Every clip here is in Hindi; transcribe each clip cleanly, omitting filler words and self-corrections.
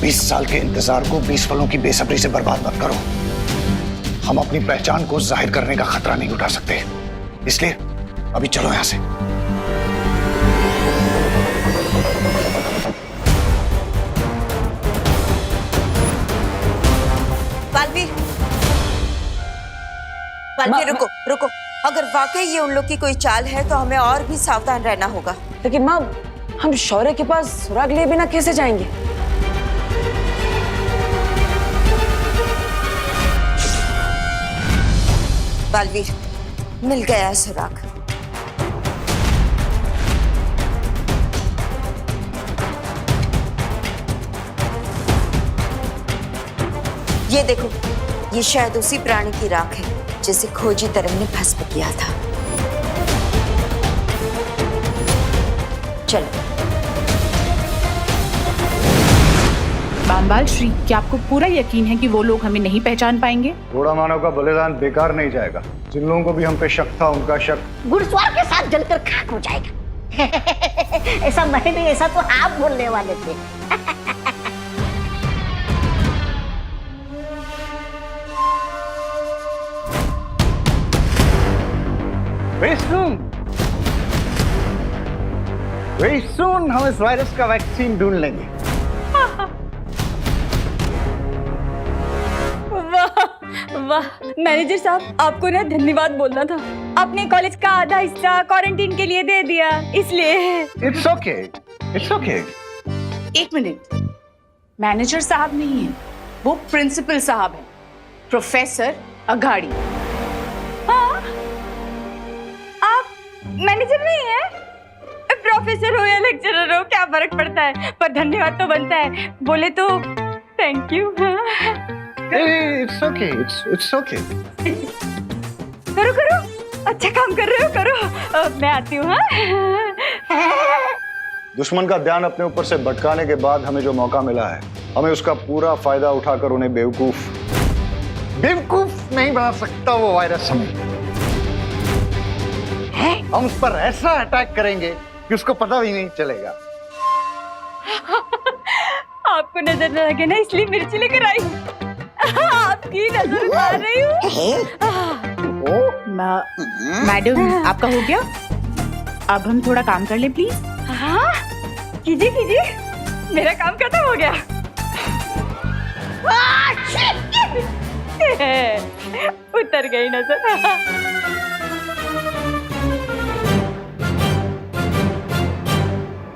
20 साल के इंतजार को 20 पलों की बेसब्री से बर्बाद मत करो। हम अपनी पहचान को जाहिर करने का खतरा नहीं उठा सकते, इसलिए अभी चलो यहां से। बालवीर रुको रुको, अगर वाकई ये उन लोग की कोई चाल है तो हमें और भी सावधान रहना होगा। लेकिन माँ, हम शौर्य के पास सुराग लिए बिना कैसे जाएंगे? बालवीर, मिल गया है सुराग। ये देखो, ये शायद उसी प्राणी की राख है जिसे खोजी तरंग ने भस्म किया था। चलो। बामबाल श्री, क्या आपको पूरा यकीन है कि वो लोग हमें नहीं पहचान पाएंगे? थोड़ा मानव का बलिदान बेकार नहीं जाएगा। जिन लोगों को भी हम पे शक था, उनका शक घुड़सवार के साथ जलकर खाक हो जाएगा। ऐसा मैं नहीं, ऐसा तो आप बोलने वाले थे। Very soon हम इस वायरस का वैक्सीन ढूंढ लेंगे। वाह मैनेजर साहब, आपको ना धन्यवाद बोलना था। आपने कॉलेज का आधा हिस्सा क्वारंटीन के लिए दे दिया, इसलिए। It's okay, it's okay। एक मिनट, मैनेजर साहब नहीं है, वो प्रिंसिपल साहब है, प्रोफेसर अघाड़ी। हाँ, आप मैनेजर नहीं है? प्रोफेसर हो या लेक्चरर हो, क्या फर्क पड़ता है? पर धन्यवाद तो बनता है। बोले तो thank you. It's okay, it's okay। करो करो, अच्छा काम कर रहे हो, करो। मैं आती हूँ। दुश्मन का ध्यान अपने ऊपर से भटकाने के बाद हमें जो मौका मिला है, हमें उसका पूरा फायदा उठाकर उन्हें बेवकूफ नहीं बना सकता वो वायरस हमें। हम उस पर ऐसा अटैक करेंगे कि उसको पता भी नहीं चलेगा। आपको नजर न लगे ना, इसलिए मिर्ची लेकर आई। आपकी नजर उतार रही हूँ। मैडम, आपका हो गया? अब हम थोड़ा काम कर ले प्लीज। हाँ, कीजिए कीजिए, मेरा काम खत्म हो गया। उतर गई नजर।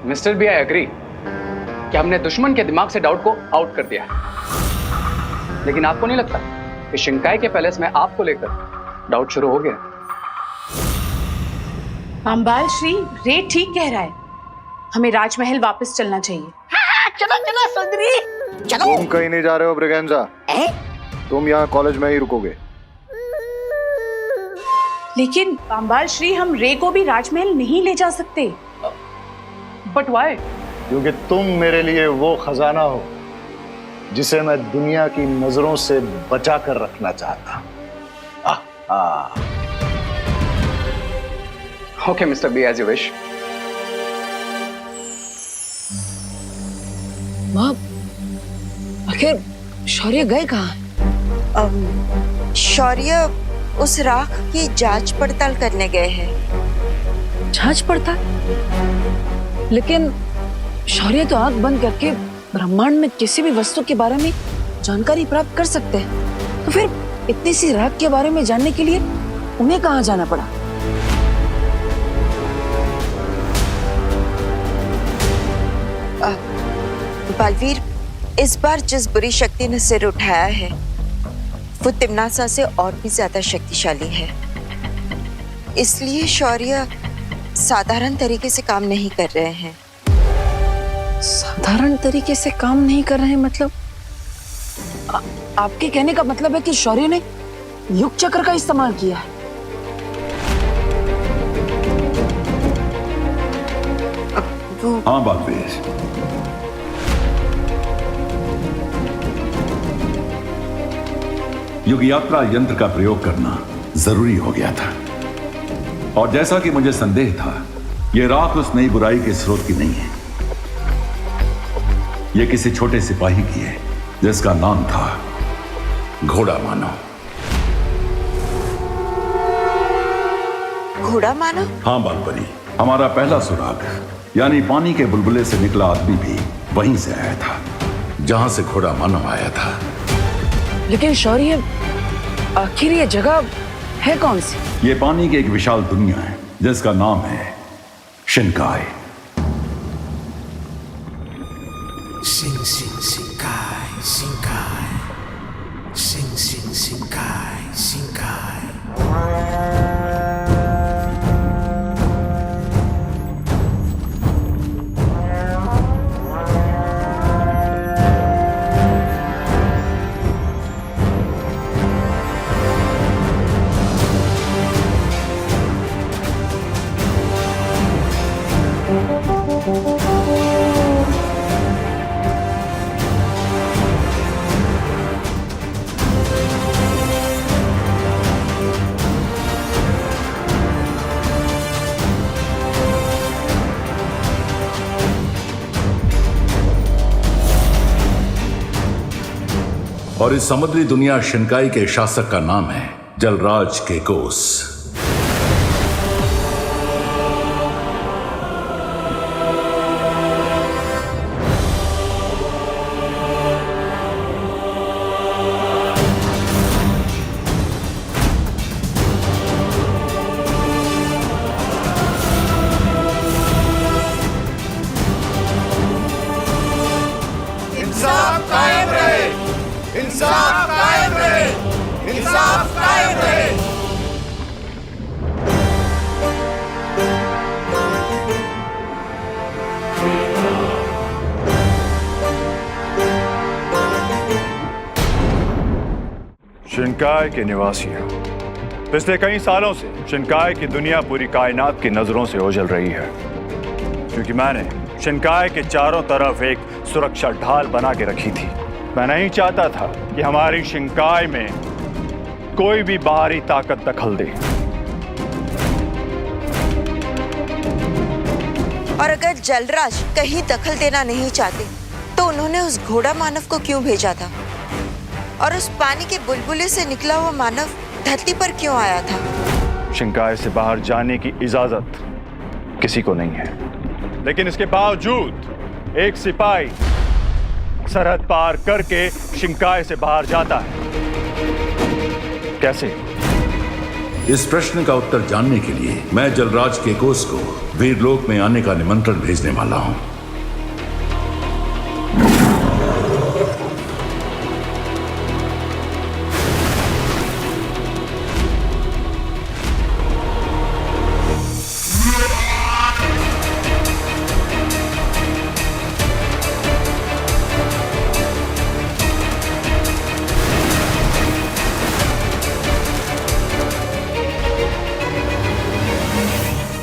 मिस्टर बी, आई एग्री कि हमने दुश्मन के दिमाग से डाउट को आउट कर दिया है, लेकिन आपको नहीं लगता कि शिंकाई के पैलेस में आपको लेकर डाउट शुरू हो गया? बामबाल श्री, रे ठीक कह रहा है, हमें राजमहल वापस चलना चाहिए। चलो चलो सुंदरी, चलो। तुम कहीं नहीं जा रहे हो ब्रिगेंजा, तुम यहाँ कॉलेज में ही रुकोगे। लेकिन बामबाल श्री, हम रे को भी राजमहल नहीं ले जा सकते। But why? क्योंकि तुम मेरे लिए वो खजाना हो जिसे मैं दुनिया की नजरों से बचा कर रखना चाहता। Okay mister B, as you wish. माँ, आखिर शौर्य गए कहाँ? शौर्य उस राख की जांच पड़ताल करने गए हैं। जांच पड़ताल? लेकिन शौर्य तो आंख बंद करके ब्रह्मांड में किसी भी वस्तु के बारे में जानकारी प्राप्त कर सकते हैं, तो फिर इतनी सी राख के बारे में जानने के लिए उन्हें कहाँ जाना पड़ा? बालवीर, इस बार जिस बुरी शक्ति ने सिर उठाया है वो तिम्नासा से और भी ज्यादा शक्तिशाली है, इसलिए शौर्य साधारण तरीके से काम नहीं कर रहे हैं। साधारण तरीके से काम नहीं कर रहे हैं मतलब? आपके कहने का मतलब है कि शौर्य ने युग चक्र का इस्तेमाल किया है? हाँ बालवीर, युग यात्रा यंत्र का प्रयोग करना जरूरी हो गया था, और जैसा कि मुझे संदेह था, यह राख उस नई बुराई के स्रोत की नहीं है। ये किसी छोटे सिपाही की है जिसका नाम था घोड़ा मानो। घोड़ा मानो? हाँ बालपरी, हमारा पहला सुराग यानी पानी के बुलबुले से निकला आदमी भी वहीं से आया था जहां से घोड़ा मानो आया था। लेकिन शौर्य, आखिर ये जगह है कौन सी? ये पानी की एक विशाल दुनिया है जिसका नाम है शिनकाई। Sing sing Shinkai, Shinkai, sing sing Shinkai, Shinkai. और इस समुद्री दुनिया शिनकाई के शासक का नाम है जलराज केकोस। इंसाफ कायम रहे, इंसाफ कायम रहे, इंसाफ कायम रहे। शिनकाई के निवासियों, पिछले कई सालों से शिनकाई की दुनिया पूरी कायनात की नजरों से ओझल रही है, क्योंकि मैंने शिनकाई के चारों तरफ एक सुरक्षा ढाल बना के रखी थी। मैं नहीं चाहता था कि हमारी शिनकाई में कोई भी बाहरी ताकत दखल दे। और अगर जलराज कहीं दखल देना नहीं चाहते तो उन्होंने उस घोड़ा मानव को क्यों भेजा था? और उस पानी के बुलबुले से निकला हुआ मानव धरती पर क्यों आया था? शिनकाई से बाहर जाने की इजाजत किसी को नहीं है, लेकिन इसके बावजूद एक सिपाही सरहद पार करके शिनकाई से बाहर जाता है। कैसे? इस प्रश्न का उत्तर जानने के लिए मैं जलराज केकोस को वीरलोक में आने का निमंत्रण भेजने वाला हूं।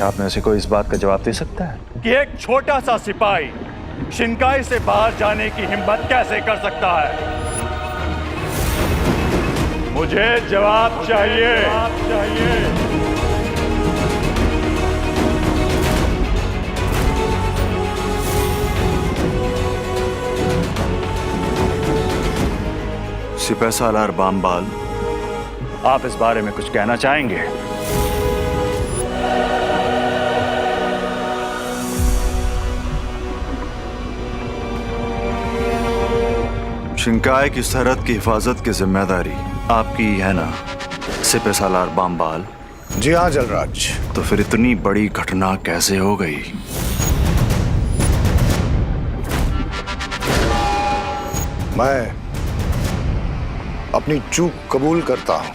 आप में से कोई इस बात का जवाब दे सकता है कि एक छोटा सा सिपाही शिनकाई से बाहर जाने की हिम्मत कैसे कर सकता है? मुझे जवाब चाहिए। सिपाही सालार बामबाल, आप इस बारे में कुछ कहना चाहेंगे? शिनकाई की सरहद की हिफाजत की जिम्मेदारी आपकी है ना सिपाही सालार बामबाल? जी हाँ जलराज। तो फिर इतनी बड़ी घटना कैसे हो गई? मैं अपनी चूक कबूल करता हूं।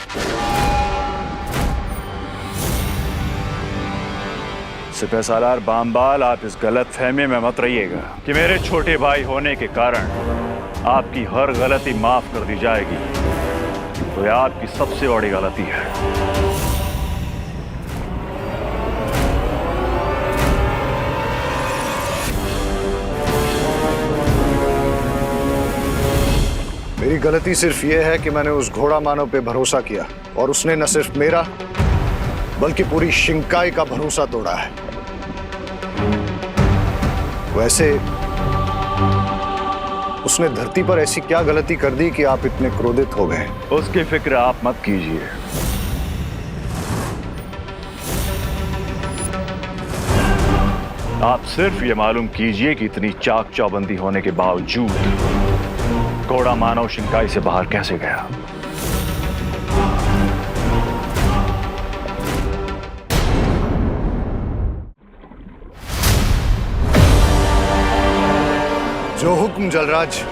सिपाही सालार बामबाल, आप इस गलत फहमी में मत रहिएगा कि मेरे छोटे भाई होने के कारण आपकी हर गलती माफ कर दी जाएगी। तो यह आपकी सबसे बड़ी गलती है। मेरी गलती सिर्फ यह है कि मैंने उस घोड़ा मानव पे भरोसा किया और उसने न सिर्फ मेरा बल्कि पूरी शिनकाई का भरोसा तोड़ा है। वैसे उसने धरती पर ऐसी क्या गलती कर दी कि आप इतने क्रोधित हो गए? उसकी फिक्र आप मत कीजिए। आप सिर्फ ये मालूम कीजिए कि इतनी चाक चौबंदी होने के बावजूद घोड़ा मानव शिंकाई से बाहर कैसे गया। जो हुक्म जलराज।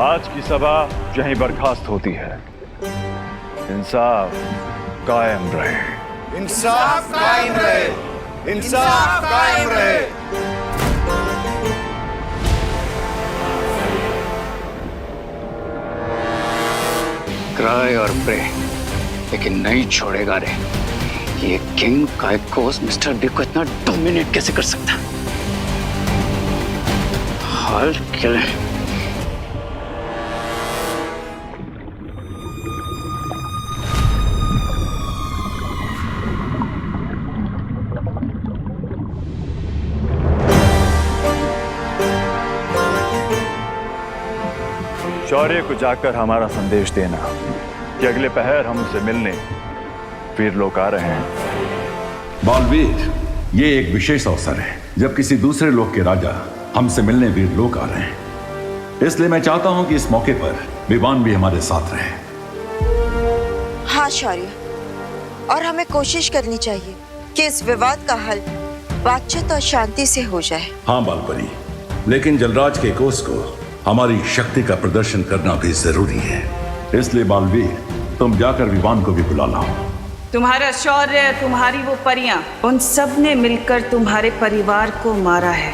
आज की सभा यहीं बर्खास्त होती है। इंसाफ कायम रहे। इंसाफ कायम रहे। इंसाफ कायम रहे। क्राई और प्रे, लेकिन नहीं छोड़ेगा रे। ये किंग काइकोस मिस्टर बी को इतना डोमिनेट कैसे कर सकता? हाल किल। शौर्य को जाकर हमारा संदेश देना कि अगले पहर हम उनसे मिलने वीर लोग आ रहे हैं। बालवीर, ये एक विशेष अवसर है जब किसी दूसरे लोक के राजा हमसे मिलने वीर लोग आ रहे हैं। इसलिए मैं चाहता हूं कि इस मौके पर विवान भी हमारे साथ रहे। हाँ शौर्य, और हमें कोशिश करनी चाहिए कि इस विवाद का हल बातचीत और शांति से हो जाए। हाँ बालपरी, लेकिन जलराज के कोस को हमारी शक्ति का प्रदर्शन करना भी जरूरी है। इसलिए बालवीर, तुम जाकर विवान को भी बुला लाओ। तुम्हारा शौर्य, तुम्हारी वो परियां, उन सब ने मिलकर तुम्हारे परिवार को मारा है।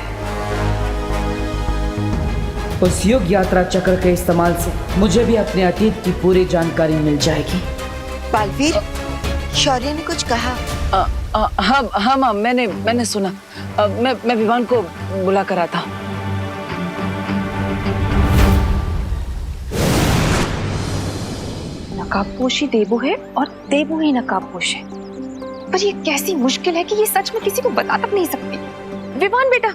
उस युग यात्रा चक्र के इस्तेमाल से मुझे भी अपने अतीत की पूरी जानकारी मिल जाएगी। बालवीर, शौर्य ने कुछ कहा? हाँ माँ, मैंने सुना। मैं विवान को बुला कर आता हूँ। नकाबपोशी देबू है और देबू ही नकाबपोश है, पर ये कैसी मुश्किल है कि ये सच में किसी को बता तक नहीं सकती। विवान बेटा।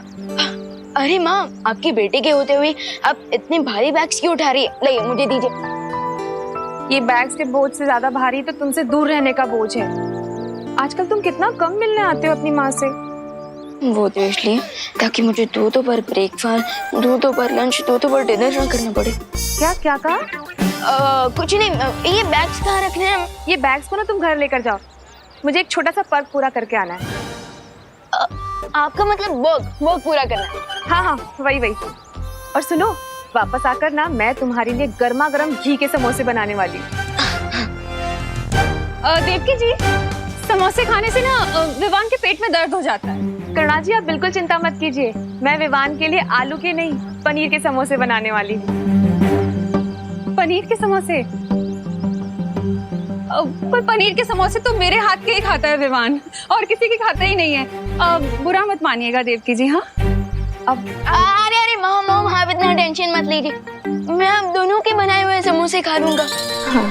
अरे माँ, आपकी बेटे के होते हुए आप इतने भारी बैग्स क्यों उठा रही है? लाइए मुझे दीजिए। ये बैग्स के बोझ से ज्यादा भारी तो तुमसे दूर रहने का बोझ है। आजकल तुम कितना कम मिलने आते हो अपनी माँ से। वो तो इसलिए ताकि मुझे दो बार ब्रेकफास्ट, दो बार लंच, दो बार डिनर ना करना पड़े। क्या कहा? कुछ नहीं। ये बैग्स कहाँ रखने हैं? ये बैग्स को ना तुम घर लेकर जाओ, मुझे एक छोटा सा पर्क पूरा करके आना है। आपका मतलब वर्क पूरा करना है? हाँ, वही। और सुनो, वापस आकर ना मैं तुम्हारे लिए गर्मा गर्म घी के समोसे बनाने वाली हूँ। देवकी जी, समोसे खाने से ना विवान के पेट में दर्द हो जाता है। करुणा जी, आप बिल्कुल चिंता मत कीजिए, मैं विवान के लिए आलू के नहीं पनीर के समोसे बनाने वाली हूँ। पनीर के समोसे? पर पनीर के समोसे तो मेरे हाथ के ही खाता है विवान, और किसी के खाता ही नहीं है। बुरा मत मानिएगा देवकी जी। हाँ अब अरे माम आप इतना टेंशन मत लीजिए, मैं आप दोनों के बनाए हुए समोसे खा लूंगा। हाँ।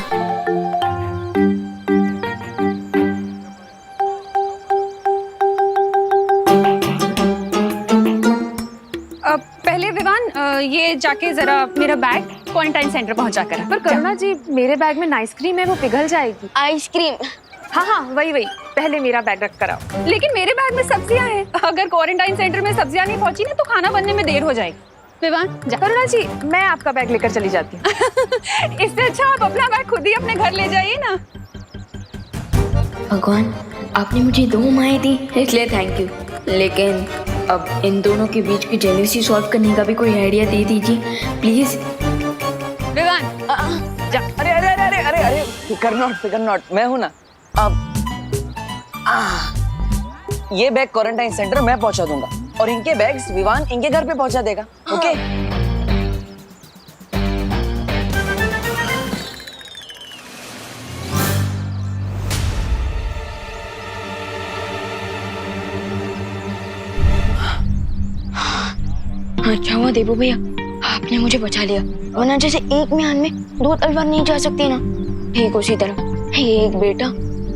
पहले विवान ये जाके जरा मेरा बैग क्वारंटाइन सेंटर पहुंचा कर। पर करुणा जी, मेरे बैग में आइसक्रीम है, वो पिघल जाएगी। आइसक्रीम? हाँ, वही। पहले मेरा बैग रख कर आओ। लेकिन मेरे बैग में सब्जियां हैं, अगर क्वारंटाइन सेंटर में सब्जियां नहीं पहुंची ना तो खाना बनने में देर हो जाएगी। विवान जा। करुणा जी, मैं आपका बैग लेकर चली जाती हूँ। इससे अच्छा आप अपना बैग खुद ही अपने घर ले जाइए ना। भगवान, आपने मुझे 2 माएँ दी, इसलिए थैंक यू। लेकिन अब इन दोनों के बीच की जेलसी सॉल्व करने का भी कोई आइडिया दे दीजिए प्लीज। विवान जा। अरे फिकर नॉट, मैं हूं ना। अब ये बैग क्वारंटाइन सेंटर मैं पहुंचा दूंगा और इनके बैग्स विवान इनके घर पे पहुंचा देगा। ओके? अच्छा हुआ देबू भैया, आपने मुझे बचा लिया, वरना जैसे एक म्यान में दो तलवार नहीं जा सकती ना, ठीक उसी तरह एक बेटा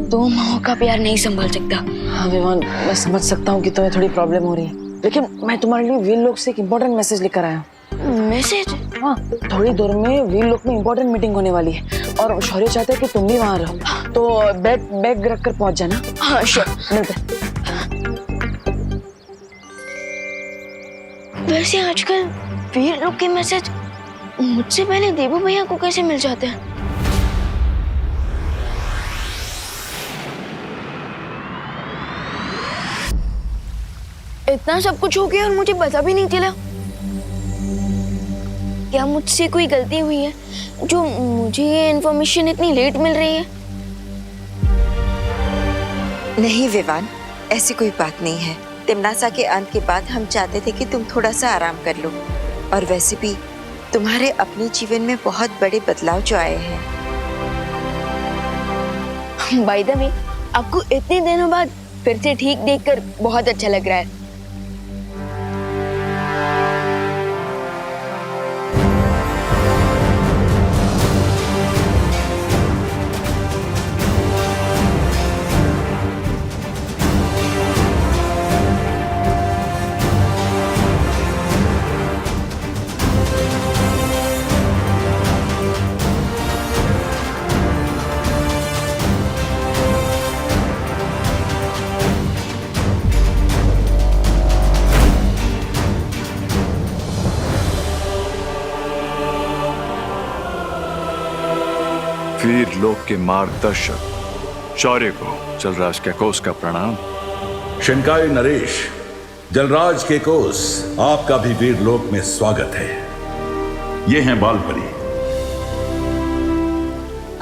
दो माओ का प्यार नहीं संभाल सकता। हाँ विवान, मैं समझ सकता हूँ कि तुम्हें थोड़ी प्रॉब्लम हो रही है, लेकिन मैं तुम्हारे लिए वील लोक से एक इम्पोर्टेंट मैसेज लेकर आया हूँ। मैसेज? हाँ, थोड़ी देर में वील लोक में इम्पोर्टेंट मीटिंग होने वाली है और शौर्य चाहते हैं कि तुम भी वहाँ रहो, तो बैग रख कर पहुँच जाना। हाँ श्योर, मिलते हैं। वैसे आजकल वीर लोग के मैसेज मुझसे पहले देबू भैया को कैसे मिल जाते हैं? इतना सब कुछ हो गया और मुझे पता भी नहीं चला। क्या मुझसे कोई गलती हुई है जो मुझे ये इन्फॉर्मेशन इतनी लेट मिल रही है? नहीं विवान, ऐसी कोई बात नहीं है। तिमनासा के अंत के बाद हम चाहते थे कि तुम थोड़ा सा आराम कर लो, और वैसे भी तुम्हारे अपने जीवन में बहुत बड़े बदलाव जो आए हैं। बाय द वे, आपको इतने दिनों बाद फिर से ठीक देखकर बहुत अच्छा लग रहा है। वीर लोक के मार्गदर्शक शौर्य को जलराज केकोस का प्रणाम। शिनकाई नरेश, जलराज केकोस, आपका भी वीर लोक में स्वागत है। ये हैं बालपरी।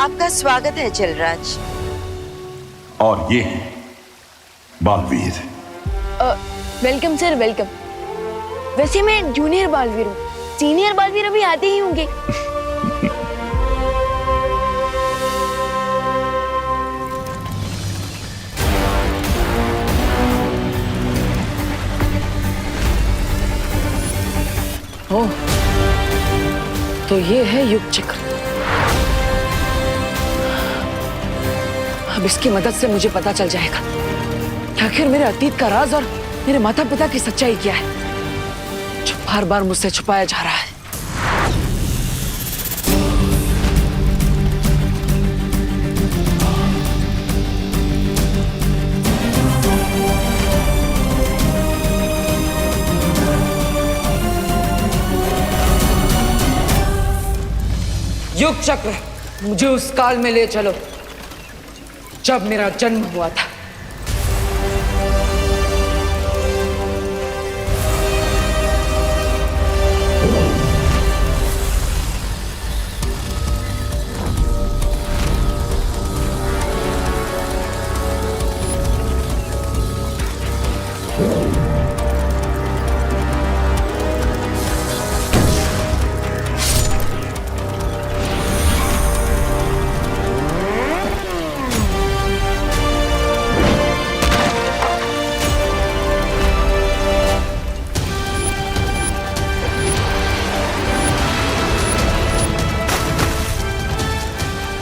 आपका स्वागत है जलराज। और ये हैं बालवीर। Welcome sir, welcome. वैसे मैं जूनियर बालवीर हूँ, सीनियर बालवीर अभी आते ही होंगे। ओह, तो ये है युग चक्र। अब इसकी मदद से मुझे पता चल जाएगा कि आखिर मेरे अतीत का राज और मेरे माता पिता की सच्चाई क्या है, जो बार बार मुझसे छुपाया जा रहा है। युग चक्र, मुझे उस काल में ले चलो जब मेरा जन्म हुआ था।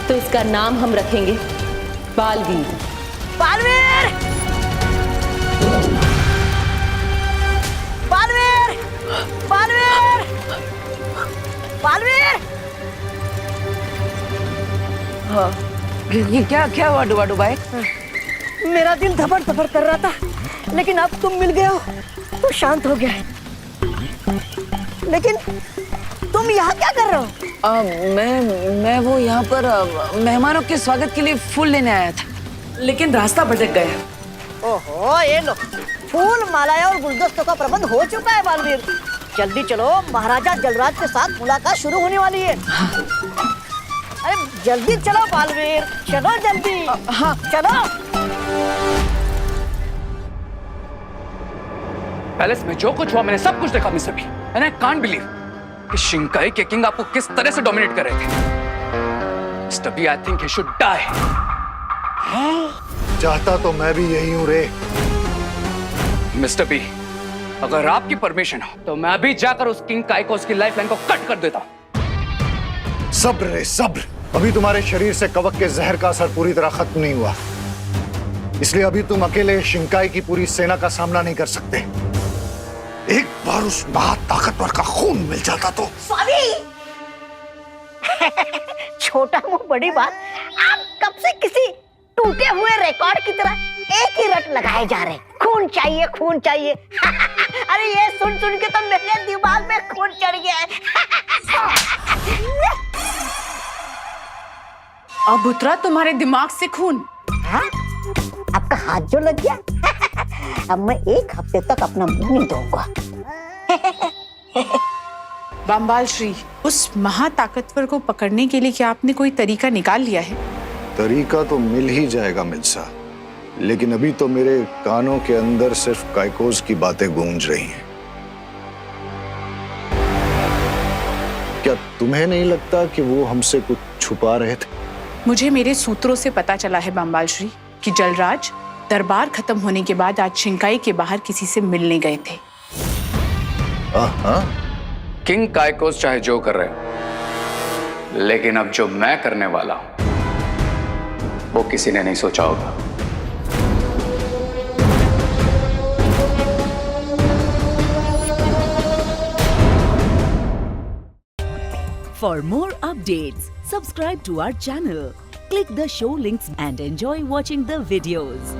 तो इसका नाम हम रखेंगे बालवीर। बालवीर! बालवीर! बालवीर! बालवीर! हाँ, ये क्या हुआ डुबा भाई? मेरा दिल धपड़ धपड़ कर रहा था, लेकिन अब तुम मिल गए हो तो शांत हो गया है। लेकिन तुम यहाँ क्या कर रहे हो? मैं वो यहाँ पर मेहमानों के स्वागत के लिए फूल लेने आया था, लेकिन रास्ता भटक गया। ओहो, ये लो, फूल मालाएं और गुलदस्तों का प्रबंध हो चुका है बालवीर। जल्दी चलो, महाराजा जलराज के साथ मुलाकात शुरू होने वाली है। अरे जल्दी चलो बालवीर, चलो जल्दी। हाँ चलो। पैलेस में जो कुछ हुआ मैंने सब कुछ देखा mister B, and I can't believe कि शिंकाई के किंग आपको किस तरह से डोमिनेट कर रहे थे। Mister B, I think he should die. चाहता तो मैं भी यही हूं रे। मिस्टर बी, अगर आपकी परमिशन हो तो मैं अभी जाकर उस किंग काई को उसकी लाइफ लाइन को कट कर देता हूं। सब्र रे सब्र। अभी तुम्हारे शरीर से कवक के जहर का असर पूरी तरह खत्म नहीं हुआ, इसलिए अभी तुम अकेले शिंकाई की पूरी सेना का सामना नहीं कर सकते। एक बार उस महाताकतवर का खून मिल जाता तो। स्वामी छोटा मुंह बड़ी बात। आप कब से किसी टूटे हुए रिकॉर्ड की तरह एक ही रट लगाए जा रहे, खून चाहिए खून चाहिए। अरे ये सुन सुन के तो मेरे दिमाग में खून चढ़ गया है। अब उतरा तुम्हारे दिमाग से खून? हाँ? आपका हाथ जो लग गया। अब मैं एक हफ्ते तक अपना मुंह नहीं धोऊंगा। बम्बाल श्री, उस महाताकतवर को पकड़ने के लिए क्या आपने कोई तरीका निकाल लिया है? तरीका तो मिल ही जाएगा मिल्सा, लेकिन अभी तो मेरे कानों के अंदर सिर्फ काइकोस की बातें गूंज रही हैं। क्या तुम्हें नहीं लगता कि वो हमसे कुछ छुपा रहे थे? मुझे मेरे सूत्रों से पता चला है बम्बाल श्री कि जलराज दरबार खत्म होने के बाद आज शिंकाई के बाहर किसी से मिलने गए थे। किंग काइकोस चाहे जो कर रहे हो, लेकिन अब जो मैं करने वाला हूं वो किसी ने नहीं सोचा होगा। For more updates, subscribe to our channel, click the show links and enjoy watching the videos.